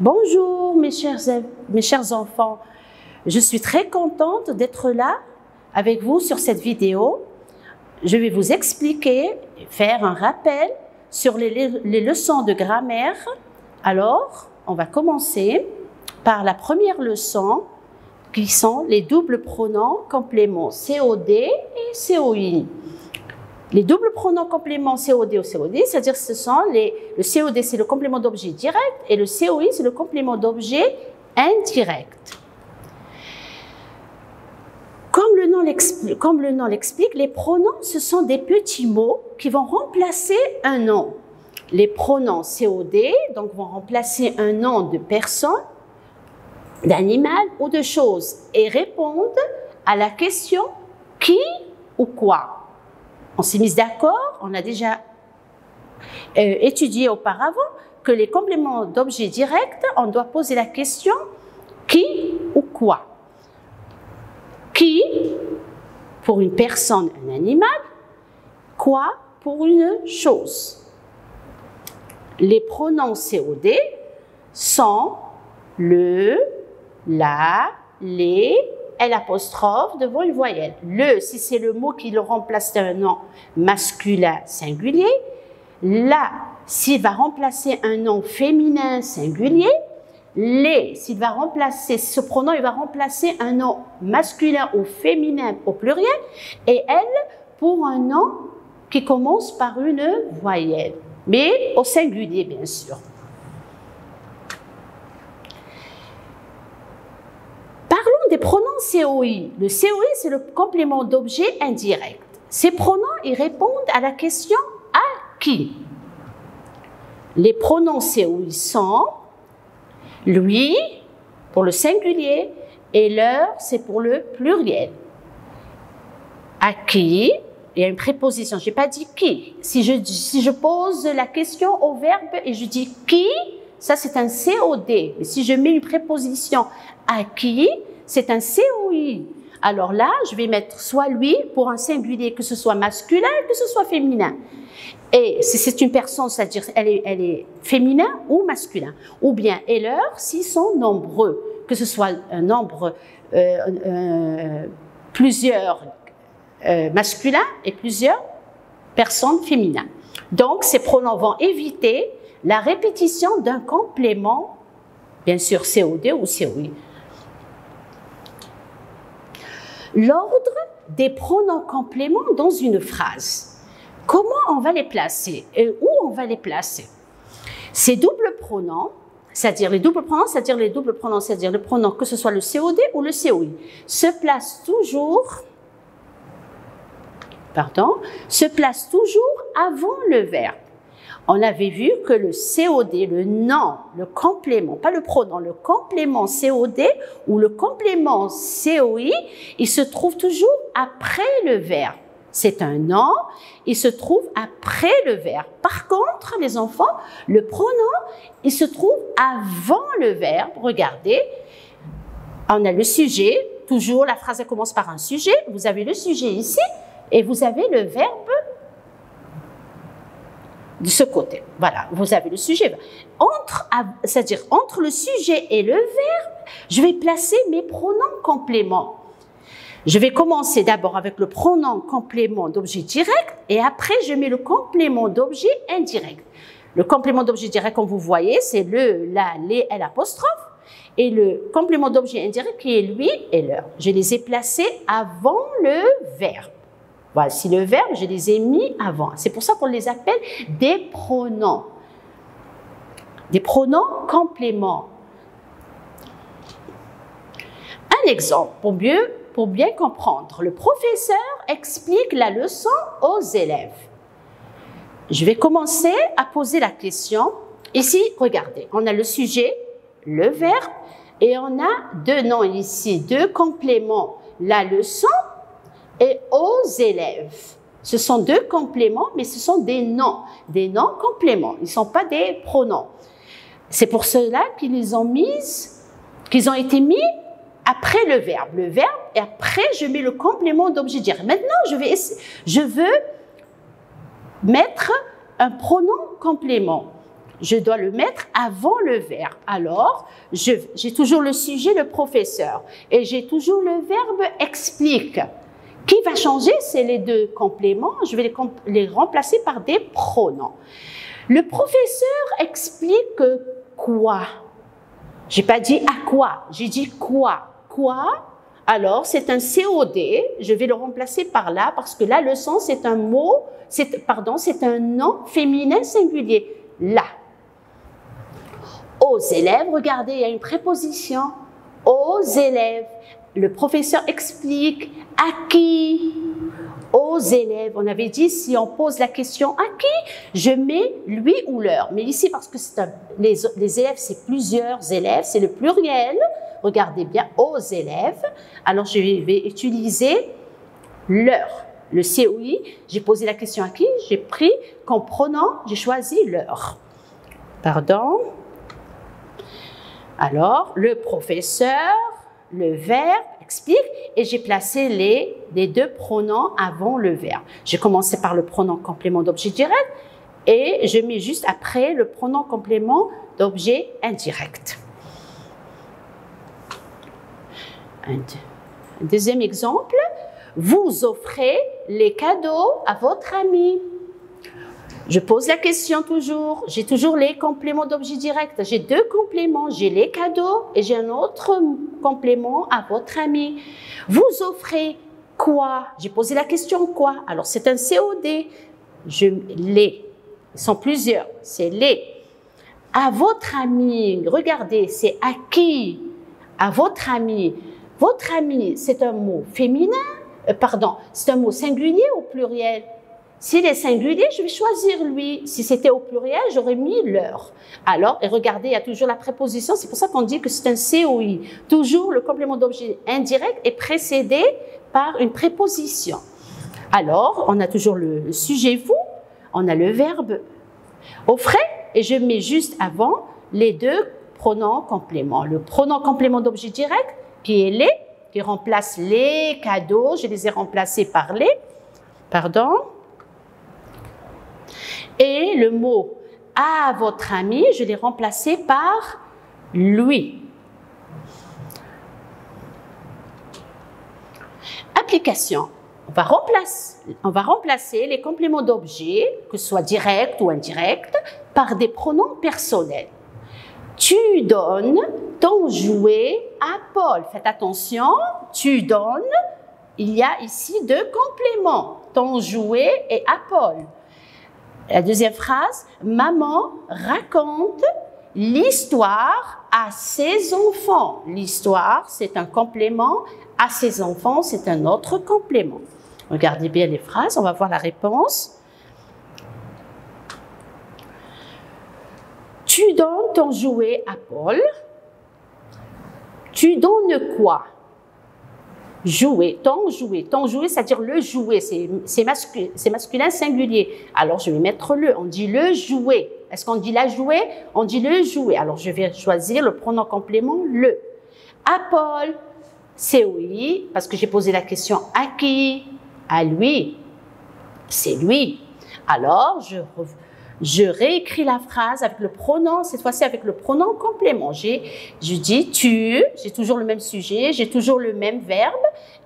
Bonjour mes chers enfants, je suis très contente d'être là avec vous sur cette vidéo. Je vais vous expliquer, faire un rappel sur les leçons de grammaire. Alors, on va commencer par la première leçon qui sont les doubles pronoms compléments COD et COI. Les doubles pronoms compléments COD ou COD, c'est-à-dire le COD c'est le complément d'objet direct et le COI c'est le complément d'objet indirect. Comme le nom l'explique, les pronoms ce sont des petits mots qui vont remplacer un nom. Les pronoms COD donc vont remplacer un nom de personne, d'animal ou de chose et répondent à la question qui ou quoi. On s'est mis d'accord, on a déjà étudié auparavant que les compléments d'objet direct, on doit poser la question qui ou quoi. Qui pour une personne, un animal, quoi pour une chose. Les pronoms COD sont le, la, les, l'apostrophe devant une voyelle. Le, si c'est le mot qui le remplace d'un nom masculin singulier. La, s'il va remplacer un nom féminin singulier. Les, s'il va remplacer, ce pronom, il va remplacer un nom masculin ou féminin au pluriel. Et elle, pour un nom qui commence par une voyelle. Mais au singulier, bien sûr. Des pronoms COI. Le COI, c'est le complément d'objet indirect. Ces pronoms, ils répondent à la question « à qui ». Les pronoms COI sont lui pour le singulier et leur, c'est pour le pluriel. À qui, il y a une préposition. Je n'ai pas dit qui. Si je pose la question au verbe et je dis qui, ça c'est un COD. Mais si je mets une préposition à qui, c'est un COI. Alors là, je vais mettre soit lui pour un singulier, que ce soit masculin, que ce soit féminin. Et si c'est une personne, c'est-à-dire elle est féminin ou masculin. Ou bien et leur s'ils sont nombreux, que ce soit un nombre, plusieurs masculins et plusieurs personnes féminines. Donc ces pronoms vont éviter la répétition d'un complément, bien sûr COD ou COI. L'ordre des pronoms compléments dans une phrase. Comment on va les placer et où on va les placer? Ces doubles pronoms, c'est-à-dire le pronom que ce soit le COD ou le COI, se placent toujours avant le verbe. On avait vu que le COD, le nom, le complément, pas le pronom, le complément COD ou le complément COI, il se trouve toujours après le verbe. C'est un nom, il se trouve après le verbe. Par contre, les enfants, le pronom, il se trouve avant le verbe. Regardez, on a le sujet, toujours la phrase elle commence par un sujet. Vous avez le sujet ici et vous avez le verbe de ce côté. Voilà, vous avez le sujet. C'est-à-dire entre le sujet et le verbe, je vais placer mes pronoms compléments. Je vais commencer d'abord avec le pronom complément d'objet direct et après je mets le complément d'objet indirect. Le complément d'objet direct, comme vous voyez, c'est le, la, les, l'apostrophe et le complément d'objet indirect qui est lui et leur. Je les ai placés avant le verbe. Voici le verbe, je les ai mis avant. C'est pour ça qu'on les appelle des pronoms. Des pronoms compléments. Un exemple pour bien comprendre. Le professeur explique la leçon aux élèves. Je vais commencer à poser la question. Ici, regardez, on a le sujet, le verbe, et on a deux noms ici, deux compléments. La leçon et aux élèves. Ce sont deux compléments, mais ce sont des noms compléments. Ils ne sont pas des pronoms. C'est pour cela qu'ils ont été mis après le verbe. Le verbe, et après, je mets le complément d'objet direct. Maintenant, je veux mettre un pronom complément. je dois le mettre avant le verbe. Alors, j'ai toujours le sujet, le professeur, et j'ai toujours le verbe explique. Qui va changer, c'est les deux compléments. Je vais les remplacer par des pronoms. Le professeur explique quoi? J'ai pas dit à quoi, j'ai dit quoi. Quoi? Alors, c'est un COD. Je vais le remplacer par là parce que la leçon, c'est un mot, c'est un nom féminin singulier. Là. Aux élèves, regardez, il y a une préposition. Aux élèves. Le professeur explique à qui? Aux élèves. On avait dit, si on pose la question à qui, je mets lui ou leur. Mais ici, parce que les élèves, c'est plusieurs élèves, c'est le pluriel. Regardez bien, aux élèves. Alors, je vais utiliser leur. Le COI, j'ai posé la question à qui? J'ai pris comme pronom, j'ai choisi leur. Pardon. Alors, le professeur, le verbe explique et j'ai placé les deux pronoms avant le verbe. J'ai commencé par le pronom complément d'objet direct et je mets juste après le pronom complément d'objet indirect. Un deuxième exemple, vous offrez les cadeaux à votre ami. Je pose la question toujours, j'ai toujours les compléments d'objet direct. J'ai deux compléments, j'ai les cadeaux et j'ai un autre complément à votre ami. Vous offrez quoi? J'ai posé la question quoi? Alors c'est un COD. Les, ils sont plusieurs, c'est les. À votre ami, regardez, c'est à qui? À votre ami. Votre ami, c'est un mot féminin, c'est un mot singulier ou pluriel? S'il est singulier, je vais choisir lui. Si c'était au pluriel, j'aurais mis leur. Alors, et regardez, il y a toujours la préposition. C'est pour ça qu'on dit que c'est un COI. Toujours, le complément d'objet indirect est précédé par une préposition. Alors, on a toujours le sujet vous, on a le verbe offrez, et je mets juste avant les deux pronoms compléments. Le pronom complément d'objet direct, qui est les, qui remplace les cadeaux. Je les ai remplacés par les. Pardon. Et le mot à votre ami, je l'ai remplacé par lui. Application. On va remplacer les compléments d'objet, que ce soit direct ou indirect, par des pronoms personnels. Tu donnes ton jouet à Paul. Faites attention, tu donnes, il y a ici deux compléments, ton jouet et à Paul. La deuxième phrase, maman raconte l'histoire à ses enfants. L'histoire, c'est un complément, à ses enfants, c'est un autre complément. Regardez bien les phrases, on va voir la réponse. Tu donnes ton jouet à Paul. Tu donnes quoi? Jouet, ton jouet, c'est-à-dire le jouet, c'est masculin singulier. Alors, je vais mettre le, on dit le jouet. Est-ce qu'on dit la jouet? On dit le jouet. Alors, je vais choisir le pronom complément le. À Paul, c'est oui, parce que j'ai posé la question à qui? À lui. C'est lui. Alors, je réécris la phrase avec le pronom, cette fois-ci avec le pronom complément. Je dis tu, j'ai toujours le même sujet, j'ai toujours le même verbe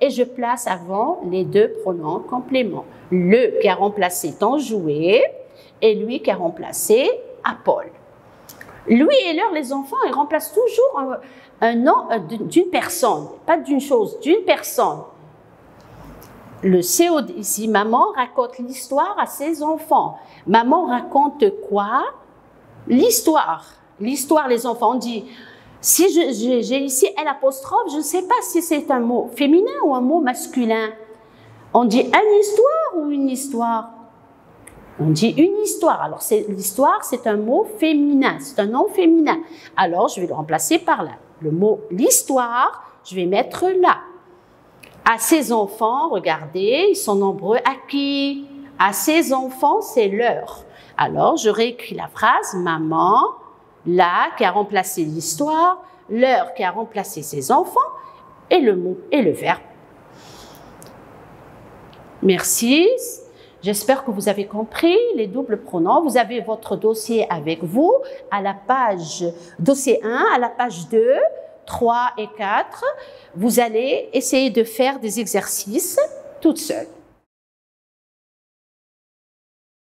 et je place avant les deux pronoms compléments. Le qui a remplacé ton jouet et lui qui a remplacé à Paul. Lui et leur, les enfants, ils remplacent toujours un nom d'une personne, pas d'une chose, d'une personne. Le COD ici, maman raconte l'histoire à ses enfants. Maman raconte quoi? L'histoire. L'histoire, les enfants. On dit, si j'ai ici l'apostrophe, je ne sais pas si c'est un mot féminin ou un mot masculin. On dit une histoire ou une histoire? On dit une histoire. Alors, l'histoire, c'est un mot féminin, c'est un nom féminin. Alors, je vais le remplacer par là. Le mot l'histoire, je vais mettre là. À ses enfants, regardez, ils sont nombreux. À qui? À ses enfants, c'est leur. Alors, je réécris la phrase, maman, là, qui a remplacé l'histoire, leur qui a remplacé ses enfants, et le mot et le verbe. Merci. J'espère que vous avez compris les doubles pronoms. Vous avez votre dossier avec vous à la page, dossier 1, à la page 2, 3 et 4. Vous allez essayer de faire des exercices toute seule.